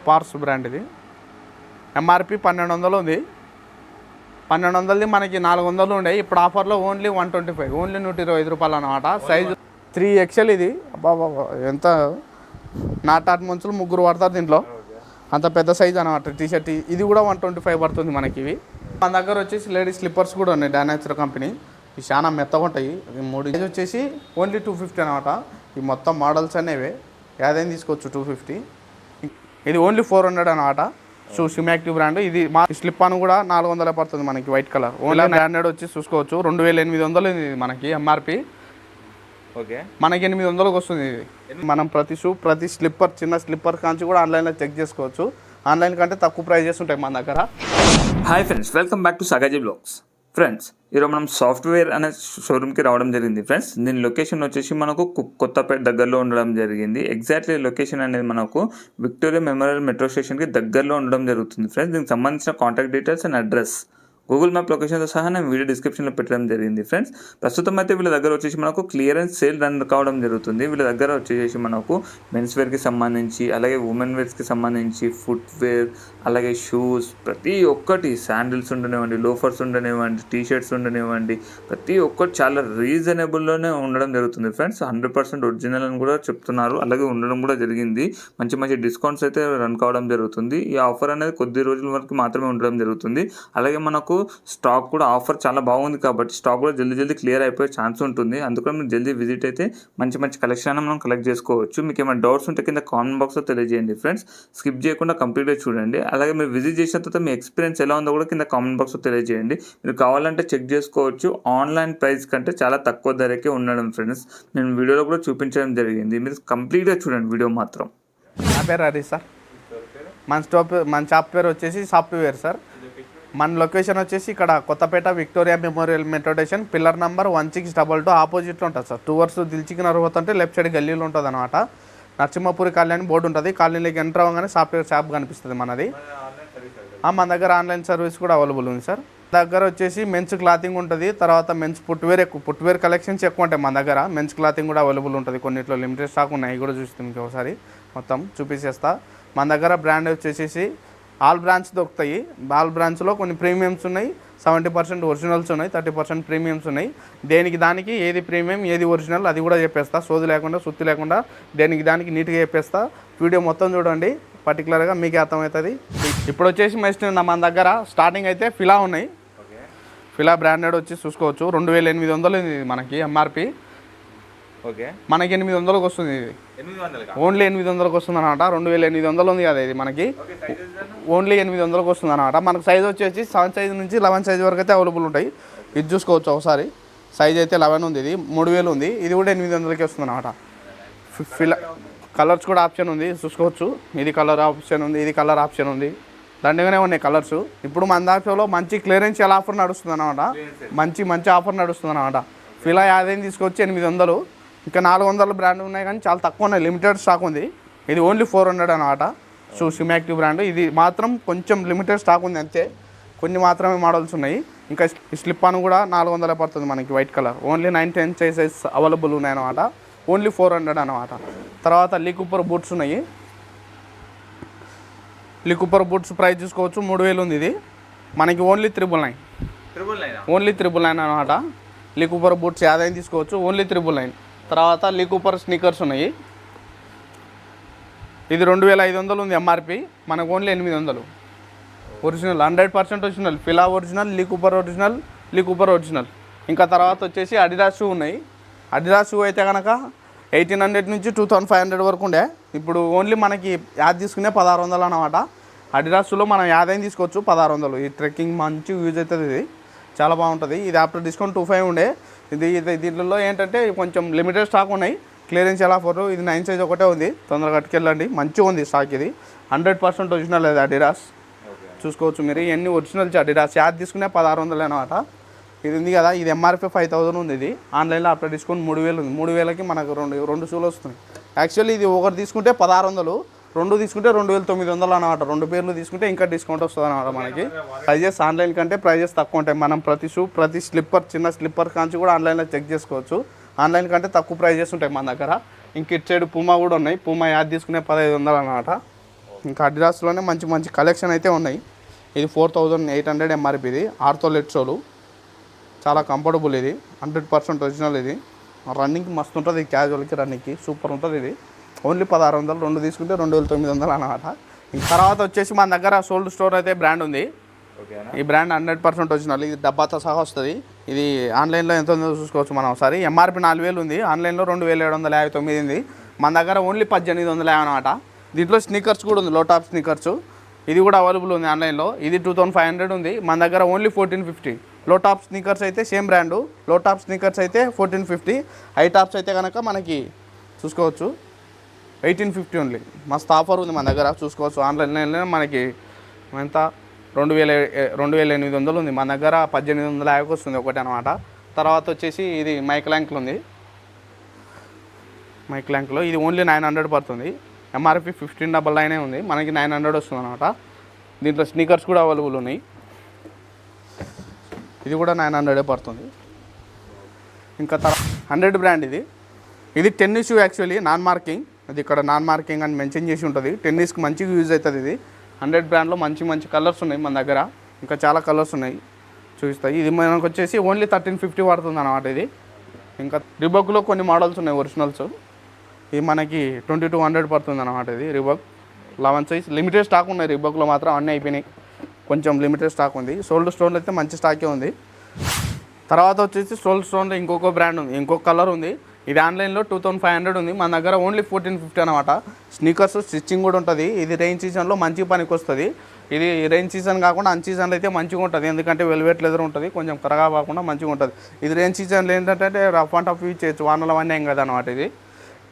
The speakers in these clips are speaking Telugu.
స్పార్క్స్ బ్రాండ్ ఇది. ఎంఆర్పి 1200 ఉంది. 1200ది మనకి 400 ఉండే. ఇప్పుడు ఆఫర్లో ఓన్లీ 125, ఓన్లీ 125 రూపాయలు అనమాట. సైజు 3XL ఇది. బాబా ఎంత నాటాట్ మంచులు 3 పడతారు దీంట్లో, అంత పెద్ద సైజ్ అనమాట టీషర్ట్. ఇది కూడా 125 పడుతుంది మనకి. ఇవి మన దగ్గర వచ్చేసి లేడీస్ స్లిప్పర్స్ కూడా ఉన్నాయి, డానాచర్ కంపెనీ. ఇవి చాలా మెత్తగా ఉంటాయి. 3 సైజ్ వచ్చేసి ఓన్లీ 250 అనమాట. ఈ మొత్తం మోడల్స్ అనేవి ఏదైనా తీసుకోవచ్చు 250. ఇది ఓన్లీ 400 అనమాట. సిమాక్టివ్ బ్రాండ్ ఇది. మా స్లిప్ అని కూడా 400 పడుతుంది మనకి, వైట్ కలర్. ఓన్లీ బ్రాండెడ్ వచ్చి చూసుకోవచ్చు. 2800 ఇది మనకి ఎంఆర్పి. ఓకే, మనకి 800కి వస్తుంది ఇది. మనం ప్రతి షూ, ప్రతి స్లిప్పర్, చిన్న స్లిప్పర్ కాంచి కూడా ఆన్లైన్లో చెక్ చేసుకోవచ్చు. ఆన్లైన్ కంటే తక్కువ ప్రైజెస్ ఉంటాయి మన దగ్గర. Hi friends, welcome back to Sagaji vlogs. Friends, ఈరోజు మనం సాఫ్ట్వేర్ అనే షోరూమ్కి రావడం జరిగింది. ఫ్రెండ్స్, దీని లొకేషన్ వచ్చేసి మనకు కొత్తపేట దగ్గరలో ఉండడం జరిగింది. ఎగ్జాక్ట్లీ లొకేషన్ అనేది మనకు విక్టోరియా మెమోరియల్ మెట్రో స్టేషన్కి దగ్గరలో ఉండడం జరుగుతుంది. ఫ్రెండ్స్, దీనికి సంబంధించిన contact details and address Google map లొకేషన్తో సహా నేను వీడియో డిస్క్రిప్షన్లో పెట్టడం జరిగింది. ఫ్రెండ్స్, ప్రస్తుతం అయితే వీళ్ళ దగ్గర వచ్చేసి మనకు క్లియరెన్స్ సేల్ రన్ కావడం జరుగుతుంది. వీళ్ళ దగ్గర వచ్చేసి మనకు మెన్స్ వేర్కి సంబంధించి, అలాగే ఉమెన్ వేర్స్కి సంబంధించి ఫుట్వేర్, అలాగే షూస్, ప్రతి ఒక్కటి, శాండిల్స్ ఉండనివ్వండి, లోఫర్స్ ఉండనివ్వండి, టీషర్ట్స్ ఉండనివ్వండి, ప్రతి ఒక్కటి చాలా రీజనబుల్లోనే ఉండడం జరుగుతుంది. ఫ్రెండ్స్, 100% ఒరిజినల్ అని కూడా చెప్తున్నారు. అలాగే ఉండడం కూడా జరిగింది. మంచి మంచి డిస్కౌంట్స్ అయితే రన్ కావడం జరుగుతుంది. ఈ ఆఫర్ అనేది కొద్ది రోజుల వరకు మాత్రమే ఉండడం జరుగుతుంది. అలాగే మనకు స్టాక్ కూడా ఆఫర్ చాలా బాగుంది కాబట్టి స్టాక్ కూడా జల్దీ క్లియర్ అయిపోయే ఛాన్స్ ఉంటుంది. అందుకని మీరు జల్దీ విజిట్ అయితే మంచి మంచి కలెక్షన్ మనం కలెక్ట్ చేసుకోవచ్చు. మీకు ఏమైనా డౌట్స్ ఉంటే కింద కామెంట్ బాక్స్లో తెలియజేయండి. ఫ్రెండ్స్, స్కిప్ చేయకుండా కంప్లీట్గా చూడండి. అలాగే మీరు విజిట్ చేసిన తర్వాత మీ ఎక్స్పీరియన్స్ ఎలా ఉందో కూడా కింద కామెంట్ బాక్స్లో తెలియజేయండి. మీరు కావాలంటే చెక్ చేసుకోవచ్చు. ఆన్లైన్ ప్రైస్ కంటే చాలా తక్కువ ధరకే ఉండడం ఫ్రెండ్స్. నేను వీడియోలో కూడా చూపించడం జరిగింది. మీరు కంప్లీట్గా చూడండి వీడియో మాత్రం. నా పేరు హరీష్ సార్. మన షాప్ పేరు వచ్చేసి సాఫ్ట్వేర్ సార్. మన లొకేషన్ వచ్చేసి ఇక్కడ Kothapet Victoria Memorial metro station, pillar number 1622 ఆపోజిట్లో ఉంటుంది సార్. 2 అవర్స్ దిల్చికి నరువుతుంటే లెఫ్ట్ సైడ్ గల్లీలో ఉంటుంది అనమాట. నరసింహపురి కాలనీ బోర్డు ఉంటుంది. కాలనీలోకి ఎంటర్ అవ్వగానే సాఫ్ట్వేర్ షాప్ కనిపిస్తుంది మనది. మన దగ్గర ఆన్లైన్ సర్వీస్ కూడా అవైలబుల్ ఉంది సార్. దగ్గర వచ్చేసి మెన్స్ క్లాతింగ్ ఉంటుంది. తర్వాత మెన్స్ ఫుట్వేర్ కలెక్షన్స్ ఎక్కువ ఉంటాయి మన దగ్గర. మెన్స్ క్లాతింగ్ కూడా అవైలబుల్ ఉంటుంది. కొన్నిట్లో లిమిటెడ్ స్టాక్ ఉన్నాయి, కూడా చూస్తాం మీకు ఒకసారి మొత్తం చూపించేస్తా. మన దగ్గర బ్రాండ్ వచ్చేసి ఆల్ బ్రాంచ్ దొరుకుతాయి. ఆల్ బ్రాంచ్లో కొన్ని ప్రీమియమ్స్ ఉన్నాయి, 70% ఒరిజినల్స్ ఉన్నాయి, 30% ప్రీమియమ్స్ ఉన్నాయి. దేనికి దానికి ఏది ప్రీమియం ఏది ఒరిజినల్ అది కూడా చెప్పేస్తా. సోది లేకుండా సుత్తి లేకుండా దేనికి దానికి నీట్గా చెప్పేస్తా. వీడియో మొత్తం చూడండి, పర్టికులర్గా మీకే అర్థమవుతుంది. ఇప్పుడు వచ్చేసి మన దగ్గర స్టార్టింగ్ అయితే ఫిలా ఉన్నాయి. ఫిలా బ్రాండెడ్ వచ్చి చూసుకోవచ్చు. 2800 ఇది మనకి ఎంఆర్పి. ఓకే, మనకి 800కి వస్తుంది. ఇది ఓన్లీ 800కి వస్తుంది అనమాట. 2800 ఉంది కదా ఇది మనకి. ఓన్లీ 800కి వస్తుంది అనమాట. మనకు సైజ్ వచ్చేసి 7 సైజ్ నుంచి 11 సైజ్ వరకు అయితే అవైలబుల్ ఉంటాయి. ఇది చూసుకోవచ్చు ఒకసారి. సైజ్ అయితే 11 ఉంది. ఇది 3000 ఉంది. ఇది కూడా 800కి వస్తుంది అనమాట. కలర్స్ కూడా ఆప్షన్ ఉంది చూసుకోవచ్చు. ఇది కలర్ ఆప్షన్ ఉంది, ఇది కలర్ ఆప్షన్ ఉంది. దండగానే ఉన్నాయి కలర్స్. ఇప్పుడు మన దాంట్లో మంచి క్లియరెన్స్ ఆఫర్ నడుస్తుంది అనమాట. మంచి ఆఫర్ నడుస్తుంది అనమాట. ఫిలా 50 తీసుకొచ్చి 800. ఇంకా 400 బ్రాండ్ ఉన్నాయి కానీ చాలా తక్కువ ఉన్నాయి, లిమిటెడ్ స్టాక్ ఉంది. ఇది ఓన్లీ 400 అనమాట. సిమాక్టివ్ బ్రాండ్. ఇది మాత్రం కొంచెం లిమిటెడ్ స్టాక్ ఉంది అంతే. కొన్ని మాత్రమే మోడల్స్ ఉన్నాయి. ఇంకా స్లిప్ అని కూడా 400 పడుతుంది మనకి, white colour. Only 9-10 sizes available ఉన్నాయి అనమాట. ఓన్లీ 400 అనమాట. తర్వాత లీ కూపర్ బూట్స్ ఉన్నాయి. లీ కూపర్ బూట్స్ ప్రైస్ చూసుకోవచ్చు. 3000 ఉంది. ఇది మనకి ఓన్లీ 999. ఓన్లీ 999 అనమాట. లీ కూపర్ బూట్స్ ఏదైనా తీసుకోవచ్చు. ఓన్లీ 999. తర్వాత లీ కూపర్ స్నీకర్స్ ఉన్నాయి. ఇది 2500 ఉంది ఎంఆర్పి. మనకు only 800. Original 100% original. Fila original, Lee Cooper original. ఇంకా తర్వాత వచ్చేసి అడిడాస్ షూ ఉన్నాయి. అడిడాస్ షూ అయితే కనుక 1800 నుంచి 2500 వరకు ఉండే. ఇప్పుడు ఓన్లీ మనకి యాడ్ తీసుకునే 1600 అనమాట. అడిడాస్ షూలో మనం ఏదైనా తీసుకోవచ్చు 1600. ఈ ట్రెక్కింగ్ మంచి యూజ్ అవుతుంది. ఇది చాలా బాగుంటుంది. ఇది ఆఫ్టర్ డిస్కౌంట్ 25 ఉండే. దీంట్లో ఏంటంటే కొంచెం లిమిటెడ్ స్టాక్ ఉన్నాయి. క్లియరెన్స్ ఎలా ఫోర్. ఇది 9 సైజ్ ఒకటే ఉంది. తొందరగా కట్టుకెళ్ళండి. మంచిగా ఉంది స్టాక్. ఇది 100% ఒరిజినల్. అది అడిడాస్ చూసుకోవచ్చు మీరు. ఇవన్నీ ఒరిజినల్స్ అడిడాస్. యాడ్ తీసుకునే 1600 అనమాట. ఇది ఉంది కదా, ఇది ఎంఆర్పి 5000 ఉంది. ఇది ఆన్లైన్లో ఆఫ్టర్ డిస్కౌంట్ 3000 ఉంది. 3000కి మనకు రెండు షూలు వస్తుంది. యాక్చువల్లీ ఇది ఒకటి తీసుకుంటే 1600, 2 తీసుకుంటే 2900 అనమాట. 2 పేర్లు తీసుకుంటే ఇంకా డిస్కౌంట్ వస్తుంది అనమాట మనకి. ప్రైజెస్ ఆన్లైన్ కంటే ప్రైజెస్ తక్కువ ఉంటాయి. మనం ప్రతి షూ, ప్రతి స్లిప్పర్, చిన్న స్లిప్పర్ కాంచి కూడా ఆన్లైన్లో చెక్ చేసుకోవచ్చు. ఆన్లైన్ కంటే తక్కువ ప్రైజెస్ ఉంటాయి మన దగ్గర. ఇంక ఇటు సైడ్ పూమా కూడా ఉన్నాయి. పూమా యాడ్ తీసుకునే 1500 అనమాట. ఇంకా అడిడాస్లోనే మంచి మంచి కలెక్షన్ అయితే ఉన్నాయి. ఇది 4800 ఎంఆర్పి, ఇది ఆర్థోలెట్ సోలు, చాలా కంఫర్టబుల్, ఇది 100% ఒరిజినల్. ఇది రన్నింగ్కి మస్తు ఉంటుంది, క్యాజువల్కి రన్నింగ్కి సూపర్ ఉంటుంది. ఇది ఓన్లీ 1600, 2 తీసుకుంటే 2900 అనమాట. ఇంక తర్వాత వచ్చేసి మన దగ్గర సోల్డ్ స్టోర్ అయితే బ్రాండ్ ఉంది. ఈ బ్రాండ్ 100% ఒరిజినల్, ఇది డబ్బాతో సహా వస్తుంది. ఇది ఆన్లైన్లో ఎంత ఉందో చూసుకోవచ్చు మనం ఒకసారి. ఎంఆర్పి 4000 ఉంది, ఆన్లైన్లో 2759 ఉంది. మన దగ్గర ఓన్లీ 1850 అనమాట. దీంట్లో స్నీకర్స్ కూడా ఉంది, లో టాప్ స్నీకర్స్, ఇది కూడా అవైలబుల్ ఉంది ఆన్లైన్లో. ఇది 2500 ఉంది, మన దగ్గర ఓన్లీ 1450. లో టాప్ స్నీకర్స్ అయితే సేమ్ బ్రాండు, లో టాప్ స్నీకర్స్ అయితే 1450. హై టాప్స్ అయితే కనుక మనకి చూసుకోవచ్చు 1850 ఓన్లీ. మస్తు ఆఫర్ ఉంది మన దగ్గర, చూసుకోవచ్చు. ఆన్లైన్లో మనకి ఎంత 2800 ఉంది, మన దగ్గర 1850 వస్తుంది ఒకటి అనమాట. తర్వాత వచ్చేసి ఇది మైక్లాంక్లో ఉంది, మైక్లాంక్లో ఇది ఓన్లీ 900 పడుతుంది. ఎంఆర్పి 1599 ఉంది, మనకి 900 వస్తుంది అనమాట. దీంట్లో స్నీకర్స్ కూడా అవైలబుల్ ఉన్నాయి, ఇది కూడా 900 పడుతుంది. ఇంకా 100 బ్రాండ్, ఇది టెన్నిస్ యాక్చువల్లీ నాన్ మార్కింగ్, అది ఇక్కడ నాన్ మార్కింగ్ అని మెన్షన్ చేసి ఉంటుంది. టెన్నిస్కి మంచిగా యూజ్ అవుతుంది ఇది. 100 బ్రాండ్లో మంచి మంచి కలర్స్ ఉన్నాయి మన దగ్గర, ఇంకా చాలా కలర్స్ ఉన్నాయి చూపిస్తాయి. ఇది మనకు వచ్చేసి ఓన్లీ 1350 పడుతుంది అనమాట. ఇది ఇంకా రిబక్లో కొన్ని మోడల్స్ ఉన్నాయి ఒరిజినల్స్, ఇది మనకి 2200 పడుతుంది అనమాట. ఇది రిబక్ 11 సైజ్, లిమిటెడ్ స్టాక్ ఉన్నాయి రిబక్లో మాత్రం, అన్నీ అయిపోయినాయి, కొంచెం లిమిటెడ్ స్టాక్ ఉంది. సోల్డ్ స్టోన్లో అయితే మంచి స్టాకే ఉంది. తర్వాత వచ్చేసి సోల్డ్ స్టోన్లో ఇంకొక బ్రాండ్ ఉంది, ఇంకొక కలర్ ఉంది. ఇది ఆన్లైన్లో 2500 ఉంది, మన దగ్గర ఓన్లీ 1450 అనమాట. స్నీకర్స్ స్టిచ్చింగ్ కూడా ఉంటుంది. ఇది రెయిన్ సీజన్లో మంచి పనికి వస్తుంది. ఇది రెయిన్ సీజన్ కాకుండా అన్ సీజన్లో అయితే మంచిగా ఉంటుంది, ఎందుకంటే వెల్వెట్ లెదర్ ఉంటుంది, కొంచెం కరగా కాకుండా మంచిగా ఉంటుంది. ఇది రెయిన్ సీజన్లో ఏంటంటే రఫ్ అండ్ టఫ్ యూజ్ చేయొచ్చు, వానల వన్ ఏం కదా అనమాట ఇది.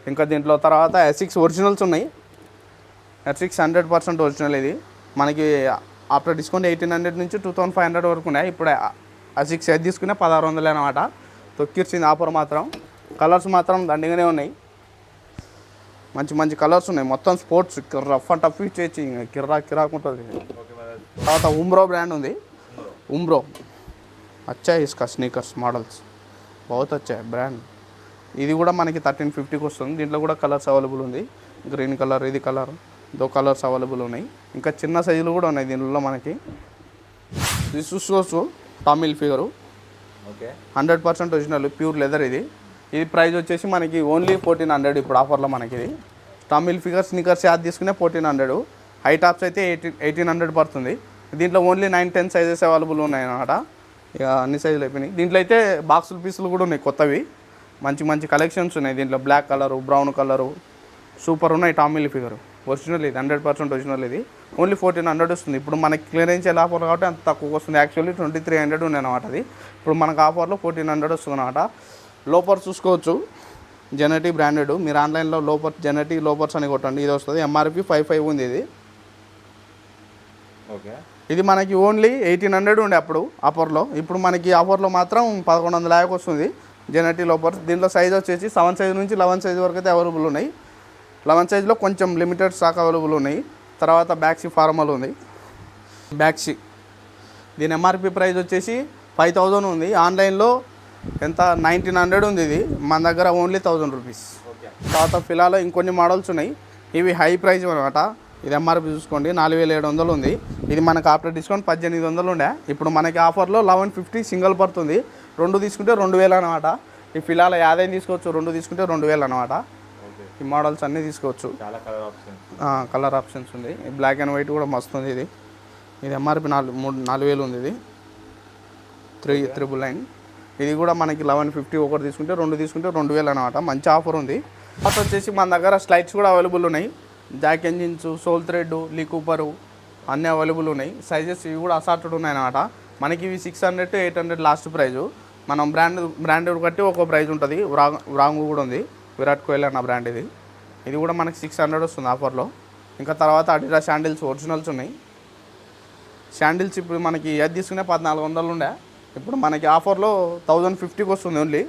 ఇంకా దీంట్లో తర్వాత S6 ఒరిజినల్స్ ఉన్నాయి. S6 100% ఒరిజినల్, ఇది మనకి ఆఫ్టర్ డిస్కౌంట్ 1800 నుంచి 2500 వరకు ఉన్నాయి. ఇప్పుడు S6 అది తీసుకునే 1600 అనమాట. తొక్కిర్చింది ఆఫర్ మాత్రం. కలర్స్ మాత్రం దండిగానే ఉన్నాయి, మంచి మంచి కలర్స్ ఉన్నాయి. మొత్తం sports rough and tough use చేయొచ్చు, కిరాక్ ఉంటుంది. తర్వాత ఉమ్రో బ్రాండ్ ఉంది, ఉమ్రో అచ్చా ఇస్కా స్నీకర్స్ మోడల్స్ బహుత్ అచ్చా బ్రాండ్. ఇది కూడా మనకి 1350కి వస్తుంది. దీంట్లో కూడా కలర్స్ అవైలబుల్ ఉంది, గ్రీన్ కలర్, ఇది కలర్, దో కలర్స్ అవైలబుల్ ఉన్నాయి. ఇంకా చిన్న సైజులు కూడా ఉన్నాయి దీనిలో మనకి. ఇది చూసుకోవచ్చు, Tamil figure 100% original pure leather. ఇది ప్రైస్ వచ్చేసి మనకి ఓన్లీ 1400 ఇప్పుడు ఆఫర్లో మనకి. ఇది టామిల్ ఫిగర్ స్నీకర్స్ యాడ్ తీసుకునే 1400. హై టాప్స్ అయితే 1800 పడుతుంది. దీంట్లో ఓన్లీ 9-10 సైజెస్ అవైలబుల్ ఉన్నాయి అన్నమాట, ఇక అన్ని సైజులు అయిపోయినాయి. దీంట్లో అయితే బాక్సులు పీసులు కూడా ఉన్నాయి కొత్తవి, మంచి మంచి కలెక్షన్స్ ఉన్నాయి. దీంట్లో black colour, brown colour super ఉన్నాయి. టామిల్ ఫిగర్ ఒరిజినల్, ఇది 100% ఒరిజినల్. ఇది ఓన్లీ 1400 వస్తుంది. ఇప్పుడు మనకి క్లియరెన్స్ ఎలా ఆఫర్ కాబట్టి అంత తక్కువ వస్తుంది. యాక్చువల్లీ 2300 ఉంది అనమాట. అది ఇప్పుడు మనకు ఆఫర్లో 1400 వస్తుంది అనమాట. లోపర్స్ చూసుకోవచ్చు, జెనెటీ బ్రాండెడ్. మీరు ఆన్లైన్లో జెనెటీ లోపర్స్ అని కొట్టండి, ఇది వస్తుంది. ఎంఆర్పి 55 ఉంది ఇది. ఇది మనకి ఓన్లీ 1800 ఉండే అప్పుడు ఆఫర్లో, ఇప్పుడు మనకి ఆఫర్లో మాత్రం 1150 వస్తుంది జెనెటీ లోపర్స్. దీంట్లో సైజ్ వచ్చేసి 7 సైజ్ నుంచి 11 సైజ్ వరకు అయితే అవైలబుల్ ఉన్నాయి. 11 సైజ్లో కొంచెం లిమిటెడ్ స్టాక్ అవైలబుల్ ఉన్నాయి. తర్వాత బ్యాక్సీ ఫార్మల్ ఉంది, బ్యాక్సీ. దీని ఎంఆర్పి ప్రైస్ వచ్చేసి 5000 ఉంది, ఆన్లైన్లో ఎంత 1900 ఉంది. ఇది మన దగ్గర ఓన్లీ 1000 రూపీస్. తర్వాత ఫిలాలో ఇంకొన్ని మోడల్స్ ఉన్నాయి, ఇవి హై ప్రైస్ అనమాట. ఇది ఎంఆర్పి చూసుకోండి 4700 ఉంది. ఇది మనకు ఆఫ్టర్ డిస్కౌంట్ 1800 ఉండే, ఇప్పుడు మనకి ఆఫర్లో 1150 సింగిల్ పడుతుంది. 2 తీసుకుంటే 2000 అనమాట. ఈ ఫిలాలో 50 తీసుకోవచ్చు, 2 తీసుకుంటే 2000 అనమాట. ఈ మోడల్స్ అన్నీ తీసుకోవచ్చు, కలర్ ఆప్షన్స్ ఉంది. బ్లాక్ అండ్ వైట్ కూడా మస్తు ఉంది. ఇది ఎంఆర్పి 4000 ఉంది. ఇది 3999. ఇది కూడా మనకి 1150, ఒకటి తీసుకుంటే 2 తీసుకుంటే 2000 అనమాట. మంచి ఆఫర్ ఉంది. తర్వాత వచ్చేసి మన దగ్గర స్లైడ్స్ కూడా అవైలబుల్ ఉన్నాయి. జాక్ ఎంజిన్స్, సోల్ థ్రెడ్, లీ కూపరు అన్నీ అవైలబుల్ ఉన్నాయి. సైజెస్ ఇవి కూడా అసార్టెడ్ ఉన్నాయి అనమాట. మనకి ఇవి 600 to 800 లాస్ట్ ప్రైజు. మనం బ్రాండెడ్ బట్టి ఒక ప్రైజ్ ఉంటుంది. రాంగ్ కూడా ఉంది, విరాట్ కోహ్లీ అన్న బ్రాండ్. ఇది కూడా మనకి 600 వస్తుంది ఆఫర్లో. ఇంకా తర్వాత అడిడాస్ శాండిల్స్ ఒరిజినల్స్ ఉన్నాయి. శాండిల్స్ ఇప్పుడు మనకి ఏది తీసుకునే 1400 ఉండే, ఇప్పుడు మనకి ఆఫర్లో 1050కి వస్తుంది ఓన్లీ.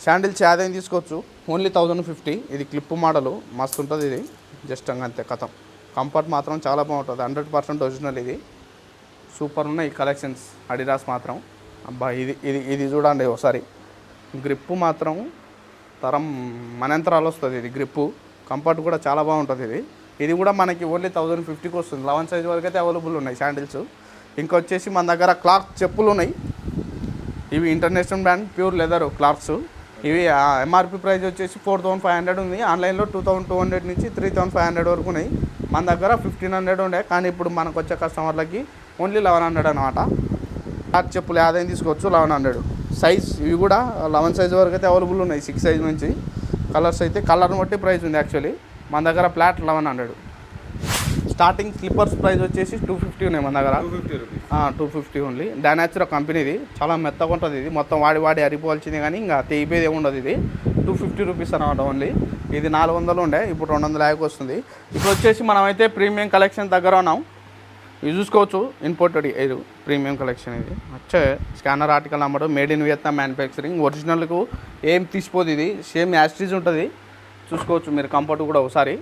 శాండిల్స్ ఏదైనా తీసుకోవచ్చు, ఓన్లీ 1050. ఇది క్లిప్ మోడలు మస్తు ఉంటుంది. ఇది జస్ట్ అంతే కథం. కంఫర్ట్ మాత్రం చాలా బాగుంటుంది, 100% ఒరిజినల్. ఇది సూపర్ ఉన్నాయి ఈ కలెక్షన్స్ అడిడాస్ మాత్రం. అబ్బా ఇది చూడండి ఒకసారి, గ్రిప్పు మాత్రం తరం మనంతరాలు వస్తుంది. ఇది గ్రిప్పు కంఫర్ట్ కూడా చాలా బాగుంటుంది. ఇది కూడా మనకి ఓన్లీ 1050కి వస్తుంది. 11 సైజ్ వరకు అయితే అవైలబుల్ ఉన్నాయి శాండిల్స్. ఇంకా వచ్చేసి మన దగ్గర క్లాత్ చెప్పులు ఉన్నాయి. ఇవి international brand pure leather clothes. ఇవి ఎంఆర్పి ప్రైస్ వచ్చేసి 4500 ఉంది. ఆన్లైన్లో 2200 నుంచి 3500 వరకు ఉన్నాయి. మన దగ్గర 1500 ఉండే, కానీ ఇప్పుడు మనకు వచ్చే కస్టమర్లకి ఓన్లీ 1100 అనమాట. క్లాత్ చెప్పులు ఆదాయం తీసుకోవచ్చు 1100 సైజ్. ఇవి కూడా 11 సైజ్ వరకు అయితే అవైలబుల్ ఉన్నాయి. 6 సైజ్ నుంచి కలర్స్ అయితే కలర్ని బట్టి ప్రైస్ ఉంది. యాక్చువల్లీ మన దగ్గర ఫ్లాట్ 1100. స్టార్టింగ్ స్లిప్పర్స్ ప్రైస్ వచ్చేసి 250 ఉన్నాయి మన దగ్గర. 250 ఓన్లీ. డానాచురా కంపెనీది, చాలా మెత్తగా ఉంటుంది. ఇది మొత్తం వాడి అరిపోవాల్సింది, కానీ ఇంకా తెగిపోయేది ఏముండదు. ఇది 250 రూపీస్ అనమాట ఓన్లీ. ఇది 400 ఉండే, ఇప్పుడు 250 వస్తుంది. ఇప్పుడు వచ్చేసి మనమైతే ప్రీమియం కలెక్షన్ దగ్గర ఉన్నాం. ఇది చూసుకోవచ్చు, ఇంపోర్టెడ్ ఇది ప్రీమియం కలెక్షన్. ఇది వచ్చే scanner article number, made in Vietnam manufacturing. ఒరిజినల్కు ఏం తీసిపోదు, ఇది సేమ్ యాస్టీజ్ ఉంటుంది. చూసుకోవచ్చు మీరు కంఫర్ట్ కూడా ఒకసారి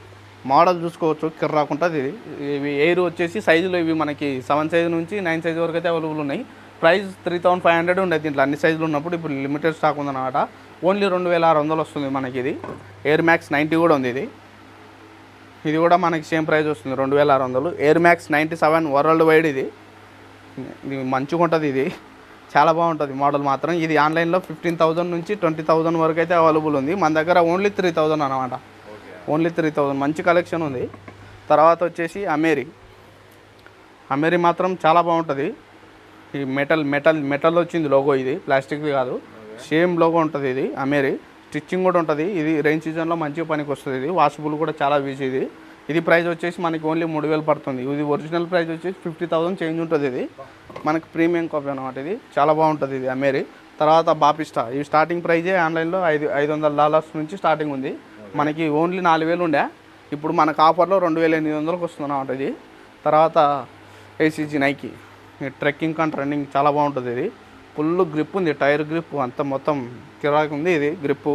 మోడల్ చూసుకోవచ్చు, కిర్రాకుంటుంది. ఇది ఇవి ఎయిర్ వచ్చేసి సైజులో ఇవి మనకి 7 సైజు నుంచి 9 సైజు వరకు అయితే అవైలబుల్ ఉన్నాయి. ప్రైస్ 3500 ఉండేది దీంట్లో అన్ని సైజులు ఉన్నప్పుడు. ఇప్పుడు లిమిటెడ్ స్టాక్ ఉందన్నమాట. ఓన్లీ 2600 వస్తుంది మనకి. ఇది ఎయిర్ మ్యాక్స్ 90 కూడా ఉంది. ఇది కూడా మనకి సేమ్ ప్రైస్ వస్తుంది 2600. Air max 97 world wide. ఇది మంచిగా ఉంటుంది. ఇది చాలా బాగుంటుంది మోడల్ మాత్రం. ఇది ఆన్లైన్లో 15,000 నుంచి 20,000 వరకు అయితే అవైలబుల్ ఉంది. మన దగ్గర ఓన్లీ 3000 అనమాట. ఓన్లీ 3000 మంచి కలెక్షన్ ఉంది. తర్వాత వచ్చేసి అమేరీ మాత్రం చాలా బాగుంటుంది. ఈ మెటల్ వచ్చింది లోగో. ఇది ప్లాస్టిక్ది కాదు, సేమ్ లోగో ఉంటుంది. ఇది అమేరీ స్టిచ్చింగ్ కూడా ఉంటుంది. ఇది రైన్ సీజన్లో మంచిగా పనికి వస్తుంది. ఇది వాషబుల్ కూడా చాలా ఈజీ. ఇది ప్రైస్ వచ్చేసి మనకి ఓన్లీ 3000 పడుతుంది. ఇది ఒరిజినల్ ప్రైస్ వచ్చేసి 50,000 చేంజ్ ఉంటుంది. ఇది మనకి ప్రీమియం కాపీ అనమాట. ఇది చాలా బాగుంటుంది. ఇది అమేరీ. తర్వాత బాపిస్టా, ఇవి స్టార్టింగ్ ప్రైజే ఆన్లైన్లో $500 నుంచి స్టార్టింగ్ ఉంది. మనకి ఓన్లీ 4000 ఉండే, ఇప్పుడు మనకు ఆఫర్లో 2800కి వస్తుంది అన్నమాట. ఇది తర్వాత ఏసీజీ నైకి ట్రెక్కింగ్ కంటే రన్నింగ్ చాలా బాగుంటుంది. ఇది ఫుల్ గ్రిప్ ఉంది, టైర్ గ్రిప్ అంతా మొత్తం కిరాకి ఉంది. ఇది గ్రిప్పు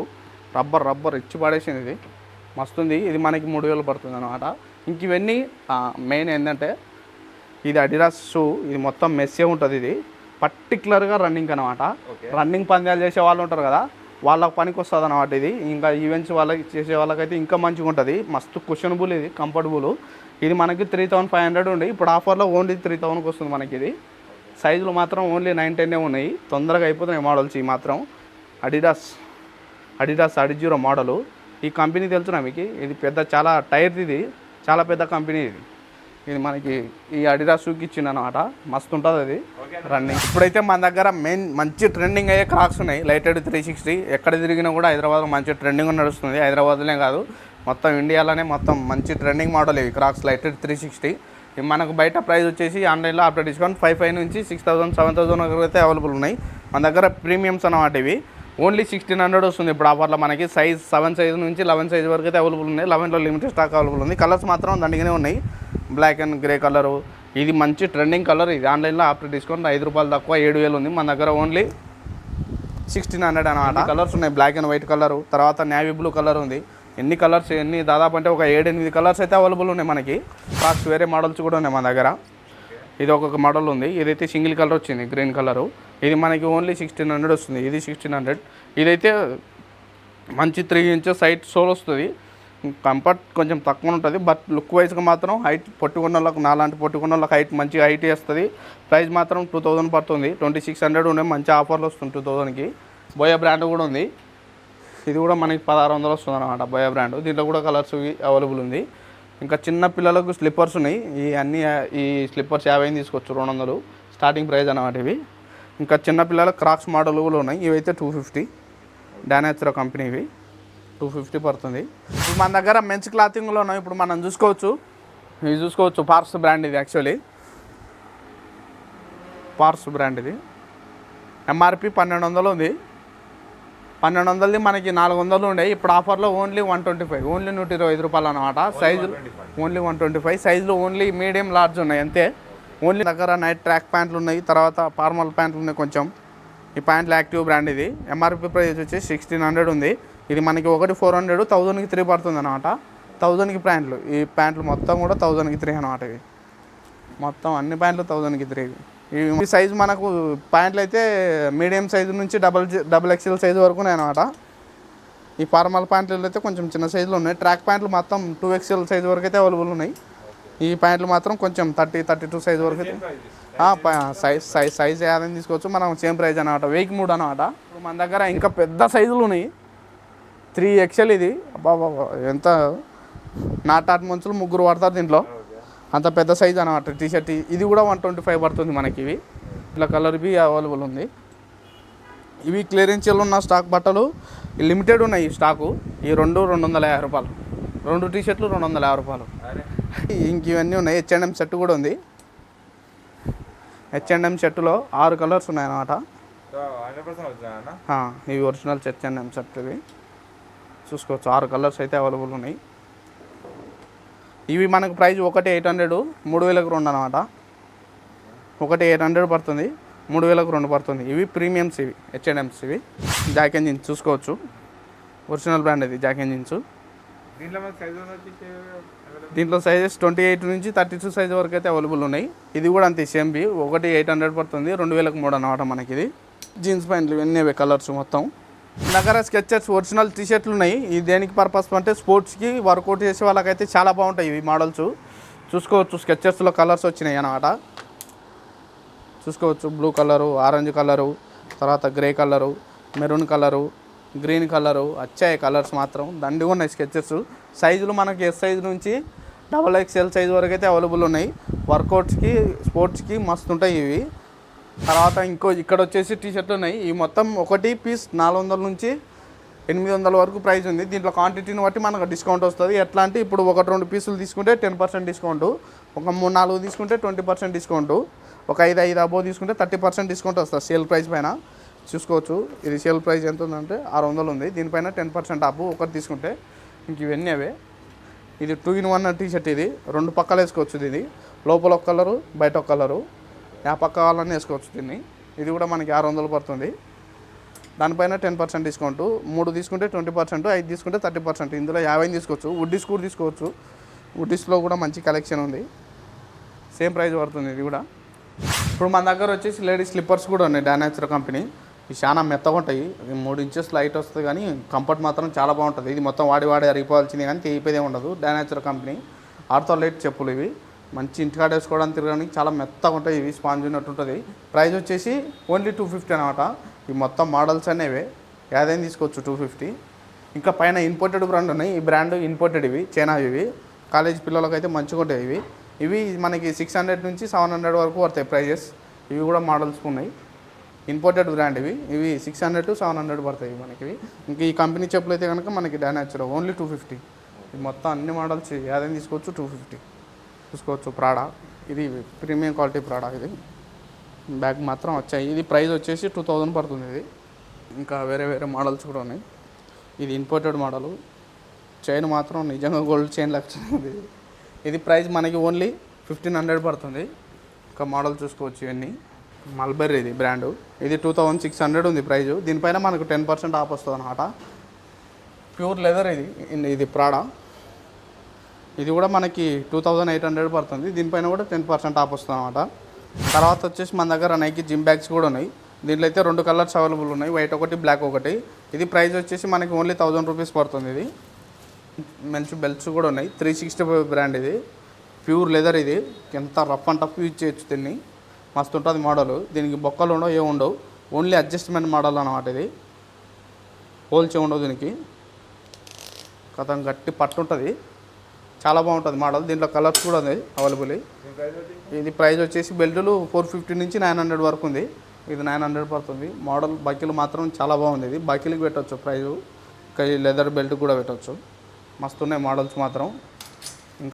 రబ్బర్ ఇచ్చి పడేసింది. ఇది మస్తుంది. ఇది మనకి 3000 పడుతుంది అనమాట. ఇంక ఇవన్నీ మెయిన్ ఏంటంటే ఇది అడిడాస్ షూ. ఇది మొత్తం మెస్సే ఉంటుంది. ఇది పర్టికులర్గా రన్నింగ్ అనమాట. రన్నింగ్ పందాలు చేసే వాళ్ళు ఉంటారు కదా, వాళ్ళకి పనికి వస్తుంది అనమాట. ఇది ఇంకా ఈవెంట్స్ వాళ్ళకి చేసే వాళ్ళకైతే ఇంకా మంచిగా ఉంటుంది. మస్తు కుషనబుల్, ఇది కంఫర్టబుల్. ఇది మనకి 3500 ఉండి, ఇప్పుడు ఆఫర్లో ఓన్లీ 3000కి వస్తుంది మనకి. ఇది సైజులు మాత్రం ఓన్లీ 9-10 ఉన్నాయి. తొందరగా అయిపోతున్నాయి మోడల్స్. ఈ మాత్రం అడిడాస్ అడిజిరో మోడలు. ఈ కంపెనీ తెలుసునా మీకు? ఇది పెద్ద చాలా టైర్ది, ఇది చాలా పెద్ద కంపెనీ. ఇది మనకి ఈ అడిడాస్ షూకి ఇచ్చింది అనమాట. మస్తు ఉంటుంది అది రన్నింగ్. ఇప్పుడైతే మన దగ్గర మంచి ట్రెండింగ్ అయ్యే క్రాక్స్ ఉన్నాయి. లైటెడ్ 360 ఎక్కడ తిరిగినా కూడా హైదరాబాద్లో మంచి ట్రెండింగ్ నడుస్తుంది. హైదరాబాద్లోనే కాదు, మొత్తం ఇండియాలోనే మొత్తం మంచి ట్రెండింగ్ మోడల్ ఇవి క్రాక్స్ లైటెడ్ 360. ఇవి మనకు బయట ప్రైస్ వచ్చేసి ఆన్లైన్లో ఆఫ్టర్ డిస్కౌంట్ 5,500 నుంచి 6,000 7,000 వరకు అయితే అవైలబుల్ ఉన్నాయి. మన దగ్గర ప్రీమియమ్స్ అన్నమాట. ఇవి ఓన్లీ 1600 వస్తుంది ఇప్పుడు ఆఫర్లో మనకి. సైజ్ 7 సైజ్ నుంచి 11 సైజ్ వరకు అయితే అవైలబుల్ ఉన్నాయి. 11లో లిమిటెడ్ స్టాక్ అవైలబుల్ ఉంది. కలర్స్ మాత్రం దండిగానే ఉన్నాయి. బ్లాక్ అండ్ గ్రే కలరు, ఇది మంచి ట్రెండింగ్ కలర్. ఇది ఆన్లైన్లో ఆఫ్టర్ డిస్కౌంట్ ₹5 తక్కువ 7000 ఉంది. మన దగ్గర ఓన్లీ 1600 అనమాట. కలర్స్ ఉన్నాయి, బ్లాక్ అండ్ వైట్ కలరు, తర్వాత నేవీ బ్లూ కలర్ ఉంది. ఎన్ని కలర్స్ దాదాపు అంటే ఒక 7-8 కలర్స్ అయితే అవైలబుల్ ఉన్నాయి మనకి. కాస్ట్ వేరే మోడల్స్ కూడా ఉన్నాయి మన దగ్గర. ఇది ఒక్కొక్క మోడల్ ఉంది. ఇదైతే సింగిల్ కలర్ వచ్చింది, గ్రీన్ కలరు. ఇది మనకి ఓన్లీ 1600 వస్తుంది. ఇది 1600. ఇదైతే మంచి 3 ఇంచెస్ హైట్ సోల్ వస్తుంది. కంఫర్ట్ కొంచెం తక్కువ ఉంటుంది, బట్ లుక్ వైజ్గా మాత్రం హైట్ పొట్టుకున్న వాళ్ళకి, నాలాంటి పొట్టుకున్న వాళ్ళకి హైట్ మంచి హైట్ వస్తుంది. ప్రైస్ మాత్రం 2000 పడుతుంది. 2600 ఉండే, మంచి ఆఫర్లు వస్తుంది 2000కి. బోయా బ్రాండ్ కూడా ఉంది. ఇది కూడా మనకి 1600 వస్తుంది అనమాట, బోయా బ్రాండ్. దీంట్లో కూడా కలర్స్ అవైలబుల్ ఉంది. ఇంకా చిన్న పిల్లలకు స్లిప్పర్స్ ఉన్నాయి. ఈ స్లిప్పర్స్ 50 తీసుకోవచ్చు, 200 స్టార్టింగ్ ప్రైస్ అనమాట ఇవి. ఇంకా చిన్నపిల్లల క్రాక్స్ మోడల్ కూడా ఉన్నాయి. ఇవైతే 250, డానాచురా కంపెనీ. ఇవి 250 పడుతుంది. ఇప్పుడు మన దగ్గర మెన్స్ క్లాతింగ్లో ఉన్నాయి. ఇప్పుడు మనం చూసుకోవచ్చు, ఇవి చూసుకోవచ్చు. పార్స్ బ్రాండ్ ఇది. యాక్చువల్లీ పార్స్ బ్రాండ్ ఇది. ఎంఆర్పి 1200 ఉంది. 1200ది మనకి 400 ఉండే. ఇప్పుడు ఆఫర్లో ఓన్లీ 125, ఓన్లీ ₹125 అనమాట. సైజులు ఓన్లీ 125. సైజులు ఓన్లీ మీడియం లార్జ్ ఉన్నాయి అంతే. ఓన్లీ దగ్గర నైట్ ట్రాక్ ప్యాంట్లు ఉన్నాయి, తర్వాత ఫార్మల్ ప్యాంట్లు ఉన్నాయి కొంచెం. ఈ ప్యాంట్లు యాక్టివ్ బ్రాండ్. ఇది ఎంఆర్పి ప్రైస్ వచ్చేసి 1600 ఉంది. ఇది మనకి 400, 1000కి 3 పడుతుంది అనమాట. 1000కి ప్యాంట్లు. ఈ ప్యాంట్లు మొత్తం కూడా 1000కి 3 అనమాట. ఇవి మొత్తం అన్ని ప్యాంట్లు 1000కి 3. ఈ సైజు మనకు ప్యాంట్లు అయితే మీడియం సైజు నుంచి డబుల్ XL సైజు వరకు ఉన్నాయి అనమాట. ఈ ఫార్మల్ ప్యాంట్లు అయితే కొంచెం చిన్న సైజులో ఉన్నాయి. ట్రాక్ ప్యాంట్లు మొత్తం 2XL సైజ్ వరకు అయితే అవైలబుల్ ఉన్నాయి. ఈ ప్యాంట్లు మాత్రం కొంచెం 30-32 సైజ్ వరకు అయితే సైజ్ ఏదైనా తీసుకోవచ్చు. మనం సేమ్ ప్రైస్ అనమాట, 1003 అనమాట. ఇప్పుడు మన దగ్గర ఇంకా పెద్ద సైజులు ఉన్నాయి. 3XL ఇది. బాబా ఎంత నాటాట్ మంచులు 3 పడతారు దీంట్లో, అంత పెద్ద సైజ్ అనమాట టీషర్ట్. ఇది కూడా 125 పడుతుంది మనకి. ఇవి ఇట్లా కలర్ బి అవైలబుల్ ఉంది. ఇవి క్లియరెన్స్లో ఉన్న స్టాక్ బట్టలు లిమిటెడ్ ఉన్నాయి స్టాకు. ఈ 250 రూపాయలు, 2 టీషర్ట్లు 250 రూపాయలు. ఇంక ఇవన్నీ ఉన్నాయి. H&M షర్ట్ కూడా ఉంది. H&M షర్టులో 6 కలర్స్ ఉన్నాయన్నమాట. ఇవి ఒరిజినల్ H&M షర్ట్. ఇవి చూసుకోవచ్చు, 6 కలర్స్ అయితే అవైలబుల్ ఉన్నాయి. ఇవి మనకు ప్రైస్ ఒకటి 800, 3000కు 2 అనమాట. ఒకటి 800 పడుతుంది, 3000కు 2 పడుతుంది. ఇవి ప్రీమియమ్స్, ఇవి H&M's. ఇవి జాక్ అండ్ జీన్స్ చూసుకోవచ్చు, ఒరిజినల్ బ్రాండ్ ఇది జాక్ అండ్ జీన్స్. దీంట్లో సైజెస్ 28 నుంచి 32 సైజ్ వరకు అయితే అవైలబుల్ ఉన్నాయి. ఇది కూడా అంతే సేమ్ బి, ఒకటి 800 పడుతుంది, 2000కు 3 అనమాట మనకి. ఇది జీన్స్ ప్యాంట్లు ఇవన్నీ కలర్స్ మొత్తం. దగ్గర స్కెచర్స్ ఒరిజినల్ టీషర్ట్లు ఉన్నాయి. ఇది దేనికి పర్పస్ అంటే స్పోర్ట్స్కి వర్కౌట్ చేసే వాళ్ళకైతే చాలా బాగుంటాయి ఇవి మోడల్స్. చూసుకోవచ్చు, స్కెచర్స్లో కలర్స్ వచ్చినాయి అన్నమాట. చూసుకోవచ్చు, బ్లూ కలరు, ఆరెంజ్ కలరు, తర్వాత grey colour, maroon colour, green colour వచ్చాయి. కలర్స్ మాత్రం దండిగా ఉన్నాయి. స్కెచర్స్ సైజులు మనకి S సైజు నుంచి XXL సైజు వరకు అయితే అవైలబుల్ ఉన్నాయి. వర్కౌట్స్కి స్పోర్ట్స్కి మస్తు ఉంటాయి ఇవి. తర్వాత ఇక్కడ వచ్చేసి టీషర్ట్లు ఉన్నాయి. ఇవి మొత్తం ఒకటి పీస్ 400 నుంచి 800 వరకు ప్రైస్ ఉంది. దీంట్లో క్వాంటిటీని బట్టి మనకు డిస్కౌంట్ వస్తుంది. ఎట్లా అంటే ఇప్పుడు 1-2 పీసులు తీసుకుంటే 10% డిస్కౌంట్, ఒక 3-4 తీసుకుంటే 20% డిస్కౌంట్, ఒక 5 అబోవ్ తీసుకుంటే 30% డిస్కౌంట్ వస్తుంది సేల్ ప్రైస్ పైన. చూసుకోవచ్చు, ఇది సేల్ ప్రైస్ ఎంత ఉందంటే 600 ఉంది. దీనిపైన 10% ఆఫ్ ఒకటి తీసుకుంటే. ఇంక ఇవన్నీ అవే. ఇది 2-in-1 టీషర్ట్. ఇది 2 పక్కలు వేసుకోవచ్చు. ఇది లోపల ఒక కలరు, బయట ఒక కలరు, ఆ పక్క వాళ్ళని వేసుకోవచ్చు దీన్ని. ఇది కూడా మనకి 600 పడుతుంది. దానిపైన 10% డిస్కౌంట్, 3 తీసుకుంటే 20%, 5 తీసుకుంటే 30%. ఇందులో 50 తీసుకోవచ్చు. వుడ్డీస్ కూడా తీసుకోవచ్చు. వుడ్డీస్లో కూడా మంచి కలెక్షన్ ఉంది, సేమ్ ప్రైస్ పడుతుంది ఇది కూడా. ఇప్పుడు మన దగ్గర వచ్చేసి లేడీస్ స్లిప్పర్స్ కూడా ఉన్నాయి, డానాచురా కంపెనీ. ఇవి చాలా మెత్తగా ఉంటాయి. 3 ఇంచెస్ లైట్ వస్తుంది, కానీ కంఫర్ట్ మాత్రం చాలా బాగుంటుంది. ఇది మొత్తం వాడి అరిగిపోవాల్సింది, కానీ తెగిపోయేదే ఉండదు. డానాచురా కంపెనీ ఆర్థోలైట్ చెప్పులు. ఇవి మంచి ఇంటికాడ వేసుకోవడానికి తిరగడానికి చాలా మెత్తగా ఉంటాయి. ఇవి స్పాంజ్ ఉన్నట్టు ఉంటుంది. ప్రైస్ వచ్చేసి ఓన్లీ 250 అనమాట. ఈ మొత్తం మోడల్స్ అనేవే, ఏదైనా తీసుకోవచ్చు 250. ఇంకా పైన ఇంపోర్టెడ్ బ్రాండ్ ఉన్నాయి. ఈ బ్రాండ్ ఇంపోర్టెడ్, ఇవి చైనా. ఇవి కాలేజ్ పిల్లలకి అయితే మంచిగా ఉంటాయి. ఇవి మనకి 600 నుంచి 700 వరకు పడతాయి ప్రైజెస్. ఇవి కూడా మోడల్స్ ఉన్నాయి, ఇంపోర్టెడ్ బ్రాండ్. ఇవి 600 to 700 పడతాయి మనకి. ఇంకా ఈ కంపెనీ చెప్పులు అయితే కనుక మనకి డానాచురా ఓన్లీ 250. ఇది మొత్తం అన్ని మోడల్స్ ఏదైనా తీసుకోవచ్చు 250. చూసుకోవచ్చు, ప్రాడా. ఇది ప్రీమియం క్వాలిటీ ప్రాడా. ఇది బ్యాగ్ మాత్రం వచ్చాయి. ఇది ప్రైస్ వచ్చేసి 2000 పడుతుంది. ఇది ఇంకా వేరే మోడల్స్ కూడా ఉన్నాయి. ఇది ఇంపోర్టెడ్ మోడలు. చైన్ మాత్రం నిజంగా గోల్డ్ చైన్ లక్షణం. ఇది ప్రైస్ మనకి ఓన్లీ 1500 పడుతుంది. ఇంకా మోడల్ చూసుకోవచ్చు. ఇవన్నీ మల్బెర్రీ ఇది బ్రాండు. ఇది 2600 ఉంది ప్రైజు. దీనిపైన మనకు 10% ఆఫ్ వస్తుంది అనమాట. ప్యూర్ లెదర్ ఇది ప్రాడా. ఇది కూడా మనకి 2800 పడుతుంది. దీనిపైన కూడా 10% ఆఫ్ వస్తుంది అనమాట. తర్వాత వచ్చేసి మన దగ్గర నైకి జిమ్ బ్యాగ్స్ కూడా ఉన్నాయి. దీంట్లో అయితే 2 కలర్స్ అవైలబుల్ ఉన్నాయి, వైట్ ఒకటి, బ్లాక్ ఒకటి. ఇది ప్రైస్ వచ్చేసి మనకి ఓన్లీ 1000 రూపీస్ పడుతుంది. ఇది మంచి బెల్ట్స్ కూడా ఉన్నాయి. 365 బ్రాండ్. ఇది ప్యూర్ లెదర్. ఇది ఎంత రఫ్ అండ్ టఫ్ యూజ్ చేయొచ్చు దీన్ని, మస్తు ఉంటుంది మోడల్. దీనికి బొక్కలు ఉండవు, ఏముండవు, ఓన్లీ అడ్జస్ట్మెంట్ మోడల్ అనమాట. ఇది హోల్చే ఉండవు దీనికి. కథం గట్టి పట్టు ఉంటుంది, చాలా బాగుంటుంది మోడల్. దీంట్లో కలర్స్ కూడా ఉంది అవైలబుల్. ఇది ప్రైస్ వచ్చేసి బెల్టులు 450 నుంచి 900 వరకు ఉంది. ఇది 900 పడుతుంది. మోడల్ బకిలు మాత్రం చాలా బాగుంది. ఇది బకిల్కి పెట్టవచ్చు ప్రైజు. ఇంకా ఈ లెదర్ బెల్ట్ కూడా పెట్టవచ్చు. మస్తు ఉన్నాయి మోడల్స్ మాత్రం.